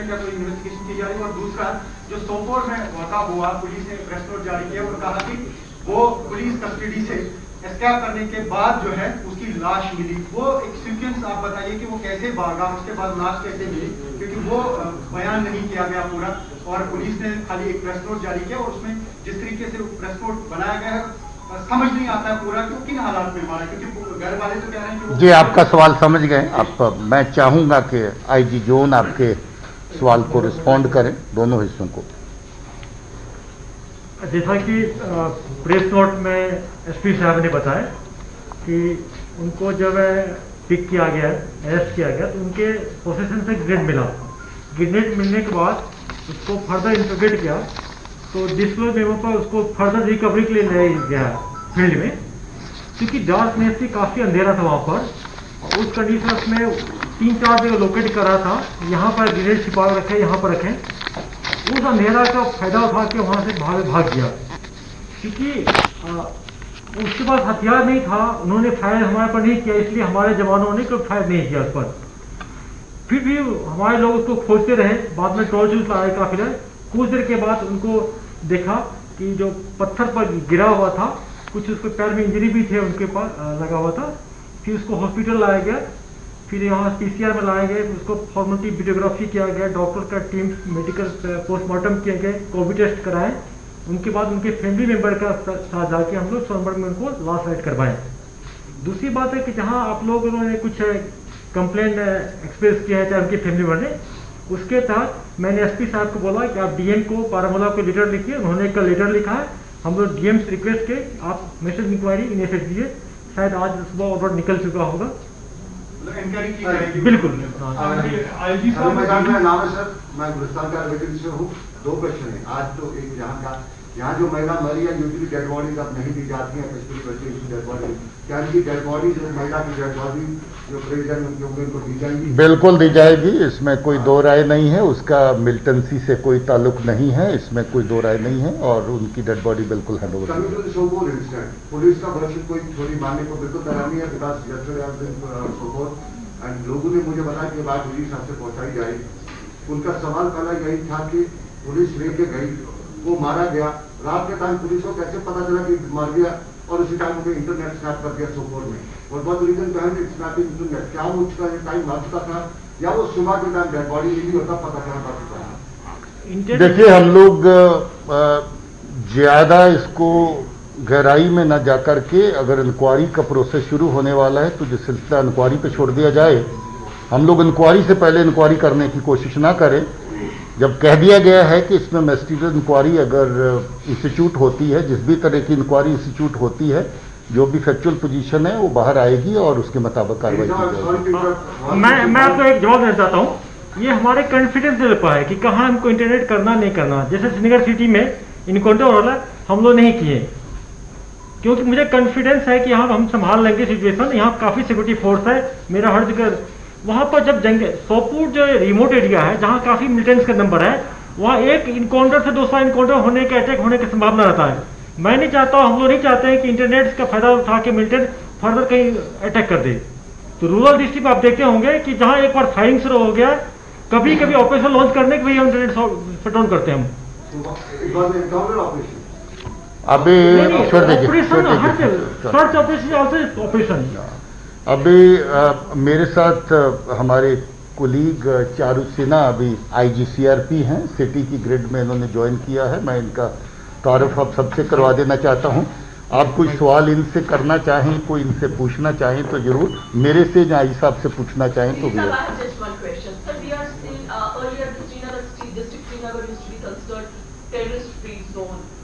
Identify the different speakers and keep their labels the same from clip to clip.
Speaker 1: में क्या कोई इन्वेस्टिगेशन की जा रही है? और दूसरा, जो सोपोर में वाक़ा हुआ, पुलिस ने प्रेस नोट जारी किया और कहा कि वो पुलिस कस्टडी से एस्केप करने के बाद जो है उसकी लाश मिली। वो एक सीक्वेंस आप बताइए कि वो कैसे भागा, उसके बाद लाश कैसे मिली, क्योंकि वो बयान नहीं किया गया पूरा, और पुलिस ने खाली एक प्रेस नोट जारी किया और उसमें जिस तरीके से प्रेस नोट बनाया गया है समझ नहीं आता है पूरा कि किन हालात में मारा, क्योंकि घर वाले तो कह रहे हैं कि
Speaker 2: जी आपका सवाल समझ गए आप। मैं चाहूंगा कि आईजी जोन आपके सवाल को रिस्पॉन्ड करें, दोनों हिस्सों को।
Speaker 3: जैसा कि प्रेस नोट में एसपी साहब ने बताया कि उनको जब पिक किया गया, अरेस्ट किया गया, तो उनके पोजीशन से ग्रेनेड मिला। ग्रेनेड मिलने के बाद उसको फर्दर इंटरोगेट किया तो डिस्क्लोज मेमो पर उसको फर्दर रिकवरी के लिए ले गया फील्ड में, क्योंकि डार्कनेस थी, काफ़ी अंधेरा था वहाँ पर। उस कंडीशन में 3-4 जगह लोकेट करा था, यहाँ पर ग्रेनेड छिपा रखे, यहाँ पर रखें। उस अंधेरा का फायदा उठा के वहाँ से भाग गया, क्योंकि उसके पास हथियार नहीं था। उन्होंने फायर हमारे पर नहीं किया, इसलिए हमारे जवानों ने कोई फायर नहीं किया उस पर। फिर भी हमारे लोग उसको खोजते रहे, बाद में टॉर्च यूज आया काफिला। कुछ देर के बाद उनको देखा कि जो पत्थर पर गिरा हुआ था, कुछ उसके पैर में इंजरी भी थे उनके पास लगा हुआ था। फिर उसको हॉस्पिटल लाया गया, फिर यहाँ पीसीआर में लाए गए, उसको फॉर्मेलिटी वीडियोग्राफी किया गया, डॉक्टर का टीम मेडिकल पोस्टमार्टम किए गए, कोविड टेस्ट कराए। उनके बाद उनके फैमिली मेंबर का साथ जाके हम लोग सोनभद्र में उनको लास्ट राइट करवाएं। दूसरी बात है कि जहाँ आप लोगों ने कुछ कंप्लेंट एक्सप्रेस किया है चाहे उनकी फैमिली मेंबर ने, उसके तहत मैंने एसपी साहब को बोला कि आप डीएम को बारामूला को लेटर लिखिए। उन्होंने एक लेटर लिखा है, हम लोग डीएम से रिक्वेस्ट के आप मैसेज इंक्वायरी इनिशिएट कीजिए। शायद आज सुबह ऑर्डर निकल चुका होगा, बिल्कुल।
Speaker 4: आईजी साहब मेरा नाम है सर, मैं गुलिस्तान का एडवोकेट से हूँ। 2 क्वेश्चन है आज। तो एक यहाँ जो महिला मरी है, यूजली डेड बॉडीज अब नहीं दी जाती है, स्पेशली बच्चे की डेड बॉडी, क्या इनकी डेड बॉडी जो महिला की डेड बॉडी जो परिजन उनके होंगे उनको दी जाएगी? बिल्कुल दी जाएगी, इसमें कोई दो राय नहीं है। उसका मिलिटेंसी से कोई ताल्लुक नहीं है, इसमें कोई दो राय नहीं है, और उनकी डेड बॉडी बिल्कुल हैंड ओवर। पुलिस का वर्षन कोई छोड़ी मानने को बिल्कुल तैयार नहीं है, बिकॉज एंड लोगों ने मुझे बताया कि बात पुलिस साहब से पहुंचाई जाएगी। उनका सवाल पहला यही था कि पुलिस लेके गई, वो मारा गया, रात के टाइम पुलिस को कैसे पता चला कि मर गया, और उसी टाइम उन्हें इंटरनेट स्नैप कर दिया सोपोर में। और बहुत रीजन बिहाइंड स्नैपिंग इंटरनेट, क्या वो उसका टाइम मर चुका था या वो सुबह के टाइम डेड बॉडी मिली होता पता चला पड़ चुका था?
Speaker 2: देखिए, हम लोग ज्यादा इसको गहराई में न जाकर के, अगर इंक्वायरी का प्रोसेस शुरू होने वाला है तो जो सिलसिला इंक्वायरी पे छोड़ दिया जाए। हम लोग इंक्वायरी से पहले इंक्वायरी करने की कोशिश ना करें। जब कह दिया गया है कि इसमें मिनिस्ट्रियल इंक्वायरी अगर इंस्टीट्यूट होती है, जिस भी तरह की इंक्वायरी इंस्टीट्यूट होती है, जो भी फैक्चुअल पोजीशन है वो बाहर आएगी और उसके मुताबिक कार्रवाई की जाएगी।
Speaker 3: मैं आपको एक जवाब देना चाहता हूँ। ये हमारे कॉन्फिडेंस लेवल पर है कि कहाँ हमको इंटरनेट करना नहीं करना। जैसे श्रीनगर सिटी में इनकाउंटर हो रहा है, हम लोग नहीं किए, क्योंकि मुझे कॉन्फिडेंस है कि यहाँ हम संभाल लेंगे सिचुएशन। यहाँ काफ़ी सिक्योरिटी फोर्स है, मेरा हर जगह। वहाँ पर जब जाएंगे, सोपूर जो रिमोट एरिया है जहाँ काफ़ी मिलिटेंट्स का नंबर है, वहाँ एक इनकाउंटर से दूसरा इनकाउंटर होने के, अटैक होने की संभावना रहता है। मैं नहीं चाहता, हम लोग नहीं चाहते हैं कि इंटरनेट का फायदा उठा के मिलिटेंट फर्दर कहीं अटैक कर दे। तो रूरल डिस्ट्रिक्ट आप देखते होंगे कि जहाँ एक बार फायरिंग शुरू हो गया, कभी कभी ऑपरेशन लॉन्च करने के भी हम इंटरनेट शट डाउन करते हैं हम।
Speaker 2: अभी छोड़ दीजिए,
Speaker 3: सर्च ऑपरेशन।
Speaker 2: अभी मेरे साथ हमारे कुलीग चारू सिन्हा अभी आईजीसीआरपी हैं, सिटी की ग्रिड में इन्होंने ज्वाइन किया है। मैं इनका तारुफ आप सबसे करवा देना चाहता हूं। आप कोई सवाल इनसे करना चाहें, कोई इनसे पूछना चाहें तो जरूर, मेरे से या आई साहब से पूछना चाहें तो भी।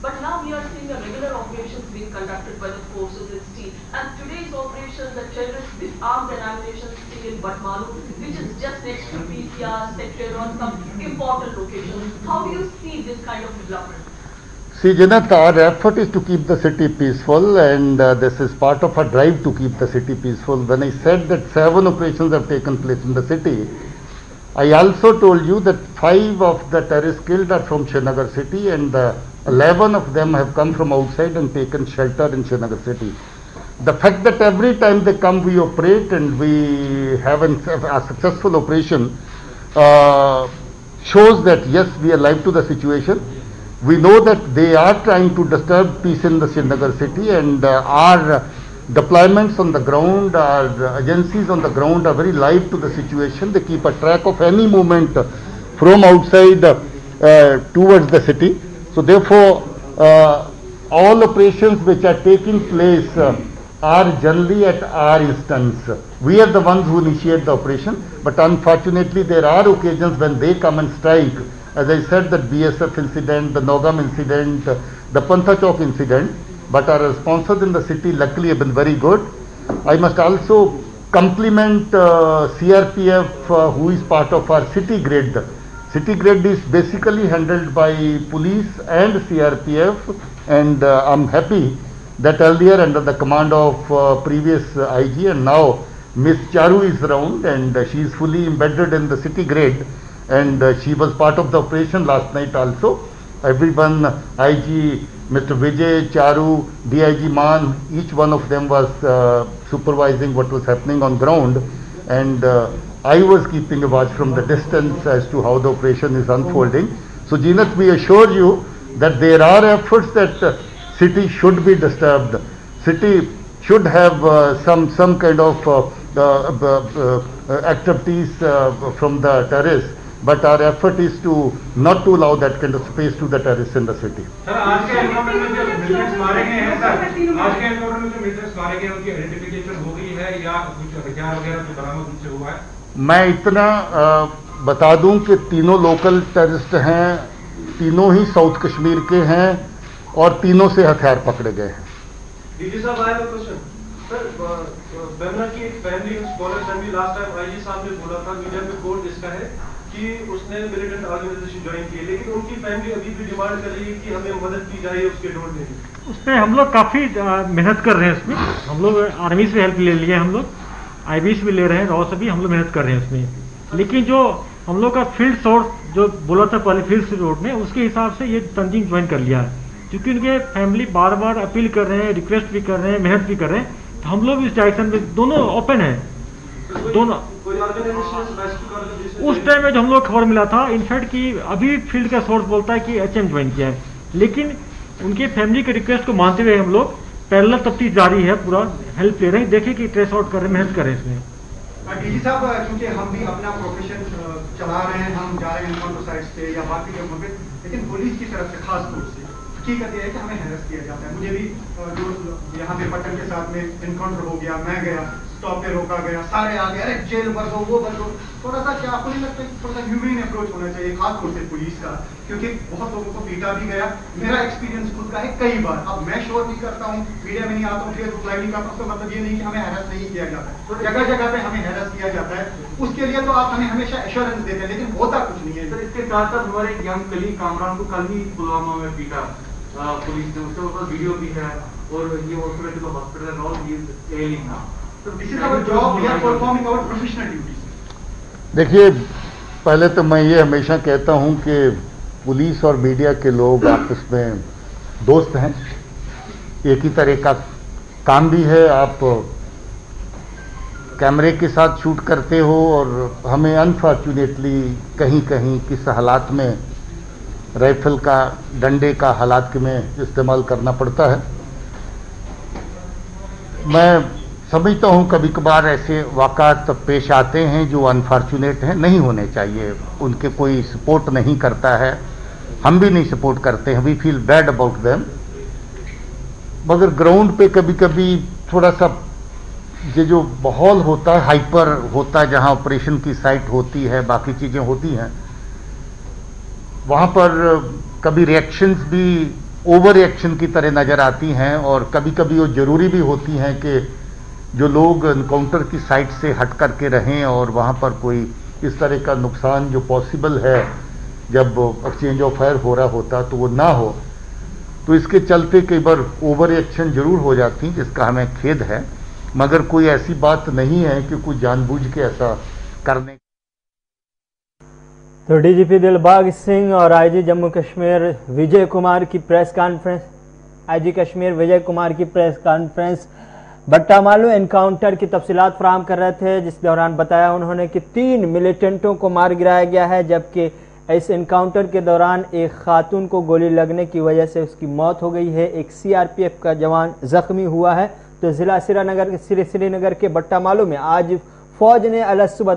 Speaker 5: But now we are seeing a regular operations being conducted by the forces at sea. And today's operation, the terrorists disarmed an ammunition sting in Batmalu, which is just next to PCR, Secretariat, some important locations. How do you see this kind of development?
Speaker 2: See, Janat, our effort is to keep the city peaceful, and this is part of our drive to keep the city peaceful. When I said that 7 operations have taken place in the city, I also told you that 5 of the terrorists killed are from Srinagar city, and 11 of them have come from outside and taken shelter in Srinagar city. The fact that every time they come we operate and we have a successful operation shows that yes, we are alive to the situation. We know that they are trying to disturb peace in the Srinagar city, and our deployments on the ground, our agencies on the ground are very live to the situation. They keep a track of any movement from outside towards the city. So therefore, all operations which are taking place are generally at our instance. We are the ones who initiate the operation, but unfortunately there are occasions when they come and strike. As I said, that BSF incident, the Nogam incident, the Panthachok incident, but our responses in the city luckily have been very good. I must also compliment CRPF, who is part of our city grid. City grid is basically handled by police and CRPF, and I'm happy that earlier under the command of previous IG, and now Miss Charu is around, and she is fully embedded in the city grid, and she was part of the operation last night also. Everyone, IG, Mr. Vijay, Charu, DIG Man, each one of them was supervising what was happening on ground, and I was keeping a watch from the distance as to how the operation is unfolding. So Jeenat, we assure you that there are efforts that city should be disturbed. City should have some kind of activities from the terrorists, but our effort is to not to allow that kind of space to the terrorists in the city.
Speaker 1: Sir, आज के encounter में जो militants मारे गए हैं sir, आज के encounter में जो मिलिटेंट्स मारे गए उनकी आइडेंटिफिकेशन हो गई है या कुछ हथियार वगैरह जो बरामद उनसे हुआ है?
Speaker 2: मैं इतना बता दूं कि तीनों लोकल टेररिस्ट हैं, तीनों ही साउथ कश्मीर के हैं और तीनों से हथियार पकड़े गए हैं।
Speaker 6: डीजी साहब, I have a question. Sir, Bemina की एक family scholar family last time IG साहब ने बोला था, मीडिया में कोर्ट इसका है कि उसने मिलिटेंट ऑर्गेनाइजेशन ज्वाइन की, लेकिन उनकी फैमिली अभी भी डिमांड कर रही है कि हमें मदद की जाए उसके ढूंढने में।
Speaker 3: उसमें हम लोग काफ़ी मेहनत कर रहे हैं। उसमें हम लोग आर्मी से हेल्प ले लिए, हम लोग IBs भी ले रहे हैं, रॉ से भी हम लोग मेहनत कर रहे हैं उसमें। लेकिन जो हम लोग का फील्ड सोर्स जो बोला था पहले फील्ड रोड ने, उसके हिसाब से ये तंजीम ज्वाइन कर लिया है, क्योंकि उनके फैमिली बार बार अपील कर रहे हैं, रिक्वेस्ट भी कर रहे हैं, मेहनत भी कर रहे हैं। तो हम लोग इस डायरेक्शन में दोनों ओपन है। दोनों उस टाइम में जो हम लोग खबर मिला था इनफैक्ट कि अभी फील्ड का सोर्स बोलता है कि HM ज्वाइन किया है, लेकिन उनके फैमिली के रिक्वेस्ट को मानते हुए हम लोग पैरेलल तफ्तीश जारी है, पूरा हेल्प ले रहे हैं, देखें कि ट्रेस आउट कर रहे हैं, मेहनत कर रहे हैं इसमें।
Speaker 1: डीजी साहब, क्योंकि हम भी अपना प्रोफेशन चला रहे हैं, हम जा रहे हैं एनकाउंटर साइट्स पे या बाकी जगहों पे, लेकिन पुलिस की तरफ से खास तौर से हकीकत यह है कि हमें हैरेस किया जाता है। मुझे भी जो यहाँ पे पट्टन के साथ में एनकाउंटर हो गया, मैं गया, स्टॉप पे रोका गया, सारे आ गए, अरे जेल भर दो, वो भर दो। थोड़ा सा क्या आपको नहीं लगता है थोड़ा सा ह्यूमन अप्रोच होना चाहिए खास तौर से पुलिस का, क्योंकि बहुत लोगों को पीटा भी गया। मेरा एक्सपीरियंस खुद का है कई बार। अब मैं शोर नहीं करता हूँ, मीडिया में नहीं आता हूँ, फेसबुक लाइव नहीं करता हूँ, तो मतलब ये नहीं कि हमें हैरेस नहीं किया जाता है, तो जगह जगह पे हमें हैरेस किया जाता है। उसके लिए तो आप हमें हमेशा एश्योरेंस देते हैं, लेकिन होता कुछ नहीं है।
Speaker 6: सर, इसके साथ साथ हमारे एक यंग कलीग कामरान को कल ही पुलवामा में पीटा पुलिस ने, उसके ऊपर वीडियो भी है और ये हॉस्पिटल तो hospital not use airing now. तो this is our job, we are performing our professional duties.
Speaker 2: देखिए, पहले तो मैं ये हमेशा कहता हूं कि पुलिस और मीडिया के लोग आपस में दोस्त हैं, एक ही तरह का काम भी है। आप कैमरे के साथ शूट करते हो और हमें अनफॉर्चुनेटली कहीं कहीं किस हालात में राइफल का, डंडे का हालात में इस्तेमाल करना पड़ता है। मैं समझता हूं कभी कभार ऐसे वाक़ात पेश आते हैं जो अनफॉर्चुनेट हैं, नहीं होने चाहिए, उनके कोई सपोर्ट नहीं करता है, हम भी नहीं सपोर्ट करते हैं, we feel bad about them. मगर ग्राउंड पे कभी कभी थोड़ा सा ये जो माहौल होता है हाइपर होता है, जहां ऑपरेशन की साइट होती है, बाकी चीज़ें होती हैं, वहाँ पर कभी रिएक्शंस भी ओवर रिएक्शन की तरह नज़र आती हैं, और कभी कभी वो ज़रूरी भी होती हैं कि जो लोग एनकाउंटर की साइट से हट करके रहें और वहाँ पर कोई इस तरह का नुकसान जो पॉसिबल है जब एक्सचेंज ऑफ फायर हो रहा होता तो वो ना हो। तो इसके चलते कई बार ओवर रिएक्शन जरूर हो जाती, जिसका हमें खेद है, मगर कोई ऐसी बात नहीं है कि कोई जानबूझ के ऐसा करने।
Speaker 7: तो DGP दिलबाग सिंह और IG जम्मू कश्मीर विजय कुमार की press conference, IG Kashmir Vijay Kumar की प्रेस कॉन्फ्रेंस बट्टामालू एनकाउंटर की तफसीलात फराहम कर रहे थे, जिस दौरान बताया उन्होंने कि 3 मिलिटेंटों को मार गिराया गया है, जबकि इस इनकाउंटर के दौरान एक खातून को गोली लगने की वजह से उसकी मौत हो गई है, एक सीआरपीएफ का जवान जख्मी हुआ है। तो ज़िला श्रीनगर के बट्टा मालू में आज फौज ने अलग-सुबह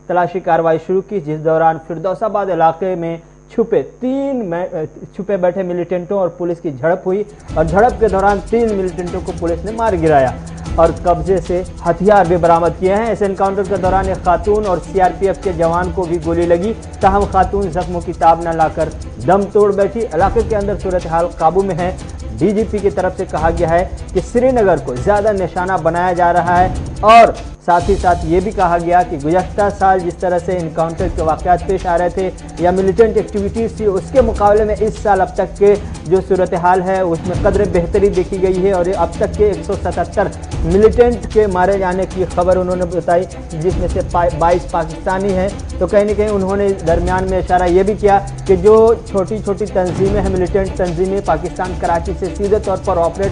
Speaker 7: तलाशी कार्रवाई शुरू की, जिस दौरान फिरदौसाबाद इलाके में छुपे बैठे मिलिटेंटों और पुलिस की झड़प हुई और झड़प के दौरान 3 मिलिटेंटों को पुलिस ने मार गिराया और कब्जे से हथियार भी बरामद किए हैं। इस एनकाउंटर के दौरान एक खातून और सीआरपीएफ के जवान को भी गोली लगी, ताहम खातून जख्मों की ताब न लाकर दम तोड़ बैठी। इलाके के अंदर सूरत हाल काबू में है। डीजीपी की तरफ से कहा गया है कि श्रीनगर को ज़्यादा निशाना बनाया जा रहा है और साथ ही साथ ये भी कहा गया कि गुज़श्ता साल जिस तरह से इनकाउंटर के वाक़यात पेश आ रहे थे या मिलिटेंट एक्टिविटीज़ थी, उसके मुकाबले में इस साल अब तक के जो सूरत हाल है उसमें कदर बेहतरी देखी गई है और अब तक के 177 मिलिटेंट के मारे जाने की खबर उन्होंने बताई, जिसमें से 22 पाकिस्तानी हैं। तो कहीं ना कहीं उन्होंने दरमियान में इशारा ये भी किया कि जो छोटी छोटी तंजीमें हैं, मिलिटेंट तंजीमें, पाकिस्तान कराची से सीधे तौर पर ऑपरेट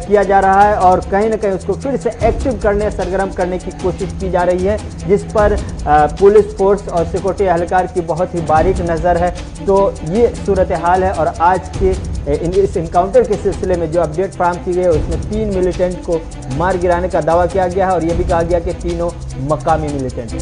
Speaker 7: किया जा रहा है और कहीं ना कहीं उसको फिर से एक्टिव करने, सरगर्म करने की कोशिश की जा रही है, जिस पर पुलिस फोर्स और सिक्योरिटी एहलकार की बहुत ही बारीक नज़र है। तो ये सूरत हाल है और आज के इस इनकाउंटर के सिलसिले में जो अपडेट फराहम की गई है उसमें 3 मिलिटेंट को मार गिराने का दावा किया गया है और ये भी कहा गया कि तीनों मकामी मिलिटेंट हैं।